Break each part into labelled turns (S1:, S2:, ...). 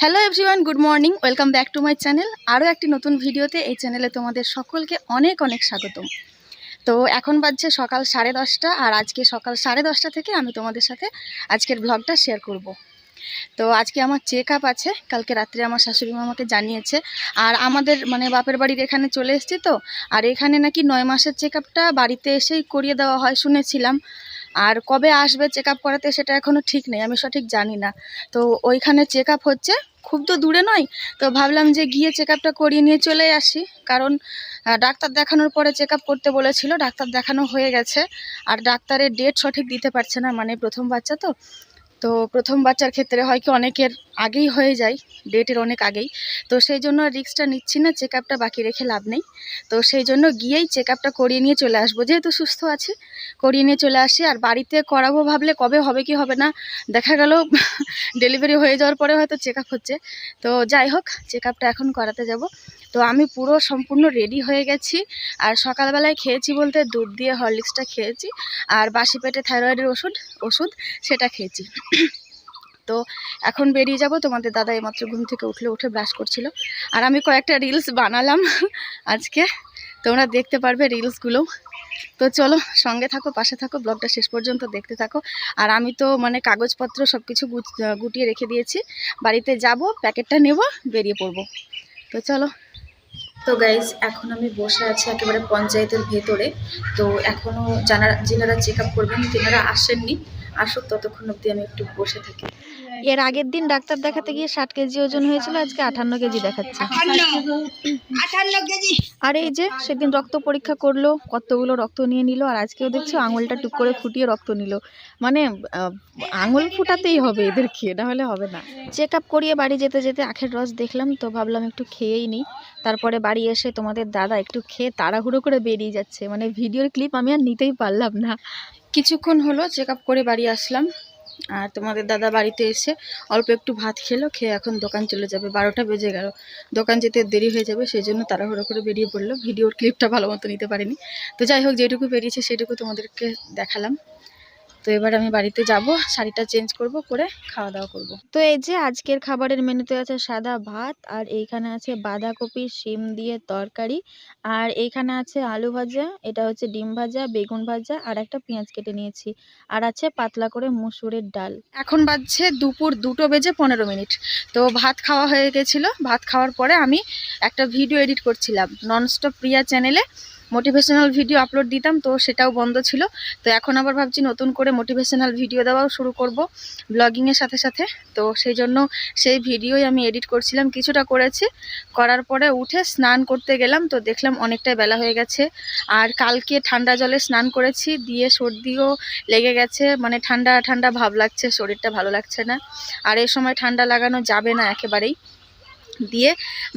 S1: Hello everyone, good morning. Welcome back to my channel. আরও একটি নতুন ভিডিওতে এই চ্যানেলে তোমাদের সকলকে অনেক অনেক স্বাগতম। তো এখন বাজছে সকাল 10:30, আর আজকে সকাল 10:30 থেকে আমি তোমাদের সাথে আজকের ব্লগটা শেয়ার করব। তো আজকে আমার চেক আপ আছে, কালকে রাত্রে আমার শাশুড়ি মা আমাকে জানিয়েছে। আর আমাদের বাপের বাড়ির এখানে চলে এসেছি তো, আর এখানে নাকি 9 মাসের চেক আপটা বাড়িতে এসেই করিয়ে দেওয়া হয় শুনেছিলাম। আর কবে আসবে চেক আপ করাতে সেটা এখনও ঠিক নেই, আমি সঠিক জানি না। তো ওইখানে চেক আপ হচ্ছে, খুব তো দূরে নয়। তো ভাবলাম যে গিয়ে চেক আপটা করিয়ে নিয়ে চলে আসি, কারণ ডাক্তার দেখানোর পরে চেক আপ করতে বলেছিল। ডাক্তার দেখানো হয়ে গেছে, আর ডাক্তারের ডেট সঠিক দিতে পারছে না, প্রথম বাচ্চা তো। তো প্রথম বাচ্চার ক্ষেত্রে হয় কি অনেকের আগেই হয়ে যায়, ডেটের অনেক আগেই। তো সেই জন্য রিস্কটা নিচ্ছি না, চেক আপটা বাকি রেখে লাভ নেই। তো সেই জন্য গিয়েই চেক আপটা করিয়ে নিয়ে চলে আসবো, যেহেতু সুস্থ আছি করিয়ে নিয়ে চলে আসি। আর বাড়িতে করাবো ভাবলে কবে হবে কি হবে না, দেখা গেল ডেলিভারি হয়ে যাওয়ার পরে হয়তো চেক আপ হচ্ছে। তো যাই হোক, চেক আপটা এখন করাতে যাব। তো আমি পুরো সম্পূর্ণ রেডি হয়ে গেছি। আর সকালবেলায় খেয়েছি বলতে দুধ দিয়ে হরলিক্সটা খেয়েছি, আর বাসি পেটে থাইরয়েডের ওষুধ সেটা খেয়েছি। তো এখন বেরিয়ে যাব। তোমাদের দাদা এইমাত্র ঘুম থেকে উঠে ব্রাশ করছিল, আর আমি কয়েকটা রিলস বানালাম আজকে, তোমরা দেখতে পারবে রিলসগুলো। তো চলো, সঙ্গে থাকো, পাশে থাকো, ব্লগটা শেষ পর্যন্ত দেখতে থাকো। আর আমি তো কাগজপত্র সব কিছু গুটিয়ে রেখে দিয়েছি, বাড়িতে যাব, প্যাকেটটা নেব, বেরিয়ে পড়বো। তো চলো। তো গাইজ, এখন আমি বসে আছি একেবারে পঞ্চায়েতের ভেতরে। তো এখনও যেনারা চেক আপ করবেন তেনারা আসেননি, আসুক ততক্ষণ অবধি আমি একটু বসে থাকি। এর আগের দিন ডাক্তার দেখাতে গিয়ে 60 কেজি ওজন হয়েছিল, আজকে 58 কেজি দেখাচ্ছে। আর এই যে সেদিন রক্ত পরীক্ষা করলো, কতগুলো রক্ত নিয়ে নিল, আর আজকেও দেখছো আঙুলটা টুক করে ফুটিয়ে রক্ত নিল। আঙুল ফুটাতেই হবে এদেরকে, না হলে হবে না। চেক আপ করিয়ে বাড়ি যেতে যেতে আখের রস দেখলাম, তো ভাবলাম একটু খেয়েই নিই। তারপরে বাড়ি এসে তোমাদের দাদা একটু খেয়ে তাড়াহুড়ো করে বেরিয়ে যাচ্ছে, ভিডিওর ক্লিপ আমি আর নিতেই পারলাম না। কিছুক্ষণ হলো চেক আপ করে বাড়ি আসলাম, আর তোমাদের দাদা বাড়িতে এসে অল্প একটু ভাত খেলো, খেয়ে এখন দোকান চলে যাবে। 12টা বেজে গেল, দোকান যেতে দেরি হয়ে যাবে, সেই জন্য তাড়াহুড়ো করে বেরিয়ে পড়লো। ভিডিওর ক্লিপটা ভালো মতো নিতে পারিনি। তো যাই হোক, যেটুকু বেরিয়েছে সেটুকু তোমাদেরকে দেখালাম। তো এবার আমি বাড়িতে যাব, শাড়িটা চেঞ্জ করব, করে খাওয়া দাওয়া করব। তো এই যে আজকের খাবারের মেনুতে আছে সাদা ভাত, আর এইখানে আছে বাঁধাকপি শিম দিয়ে তরকারি, আর এইখানে আছে আলু ভাজা, এটা হচ্ছে ডিম ভাজা, বেগুন ভাজা, আর একটা পেঁয়াজ কেটে নিয়েছি, আর আছে পাতলা করে মুসুরের ডাল। এখন বাজছে দুপুর 2:15। তো ভাত খাওয়া হয়ে গেছিলো, ভাত খাওয়ার পরে আমি একটা ভিডিও এডিট করছিলাম ননস্টপ প্রিয়া চ্যানেলে, মোটিভেশনাল ভিডিও আপলোড দিতাম, তো সেটাও বন্ধ ছিল। তো এখন আবার ভাবছি নতুন করে মোটিভেশনাল ভিডিও দেওয়াও শুরু করব ব্লগিংয়ের সাথে সাথে। তো সেই জন্য সেই ভিডিওই আমি এডিট করছিলাম, কিছুটা করেছি। করার পরে উঠে স্নান করতে গেলাম, তো দেখলাম অনেকটাই বেলা হয়ে গেছে। আর কালকে ঠান্ডা জলে স্নান করেছি, দিয়ে সর্দিও লেগে গেছে, ঠান্ডা ঠান্ডা ভাব লাগছে, শরীরটা ভালো লাগছে না। আর এই সময় ঠান্ডা লাগানো যাবে না একেবারেই। দিয়ে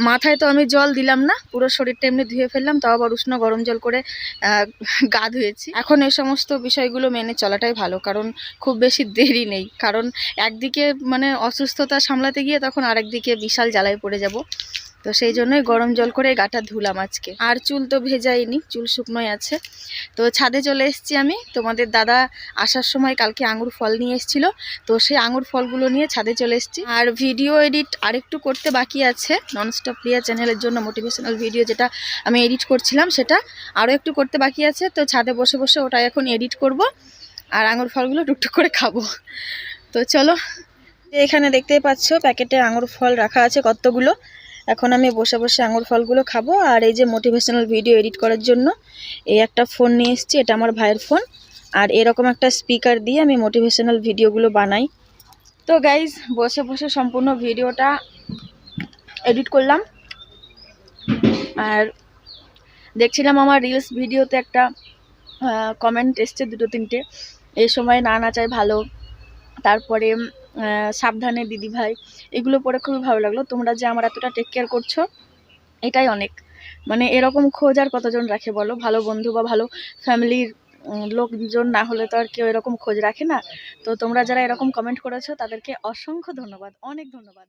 S1: মাথায় তো আমি জল দিলাম না, পুরো শরীরটা এমনি ধুয়ে ফেললাম, তাও আবার উষ্ণ গরম জল করে গা ধুয়েছি। এখন এই সমস্ত বিষয়গুলো মেনে চলাটাই ভালো, কারণ খুব বেশি দেরি নেই। কারণ একদিকে অসুস্থতা সামলাতে গিয়ে তখন আরেকদিকে বিশাল জ্বালায় পড়ে যাব। তো সেই জন্যই গরম জল করে গাটা ধুলাম আজকে। আর চুল তো ভেজাইনি, চুল শুকনোই আছে। তো ছাদে চলে এসেছি আমি। তোমাদের দাদা আসার সময় কালকে আঙুর ফল নিয়ে এসেছিল, তো সেই আঙুর ফলগুলো নিয়ে ছাদে চলে এসেছি। আর ভিডিও এডিট আরেকটু করতে বাকি আছে, ননস্টপ প্রিয়া চ্যানেলের জন্য মোটিভেশনাল ভিডিও যেটা আমি এডিট করছিলাম, সেটা আরও একটু করতে বাকি আছে। তো ছাদে বসে বসে ওটা এখন এডিট করব, আর আঙুর ফলগুলো টুকটুক করে খাবো। তো চলো, এখানে দেখতেই পাচ্ছ প্যাকেটে আঙুর ফল রাখা আছে কতগুলো। এখন আমি বসে বসে আঙুর ফলগুলো খাবো। আর এই যে মোটিভেশনাল ভিডিও এডিট করার জন্য এই একটা ফোন নিয়ে এসেছি, এটা আমার ভাইয়ের ফোন। আর এরকম একটা স্পিকার দিয়ে আমি মোটিভেশনাল ভিডিওগুলো বানাই। তো গাইজ, বসে বসে সম্পূর্ণ ভিডিওটা এডিট করলাম। আর দেখছিলাম আমার রিলস ভিডিওতে একটা কমেন্ট এসছে 2-3টে, এই সময় না নাচাই ভালো, তারপরে সাবধানে দিদি ভাই, এগুলো পড়ে খুবই ভালো লাগলো। তোমরা যে আমার এতটা টেক কেয়ার করছো, এটাই অনেক। এরকম খোঁজ আর কতজন রাখে বলো, ভালো বন্ধু বা ভালো ফ্যামিলির লোকজন না হলে তো আর কেউ এরকম খোঁজ রাখে না। তো তোমরা যারা এরকম কমেন্ট করেছো তাদেরকে অসংখ্য ধন্যবাদ, অনেক ধন্যবাদ।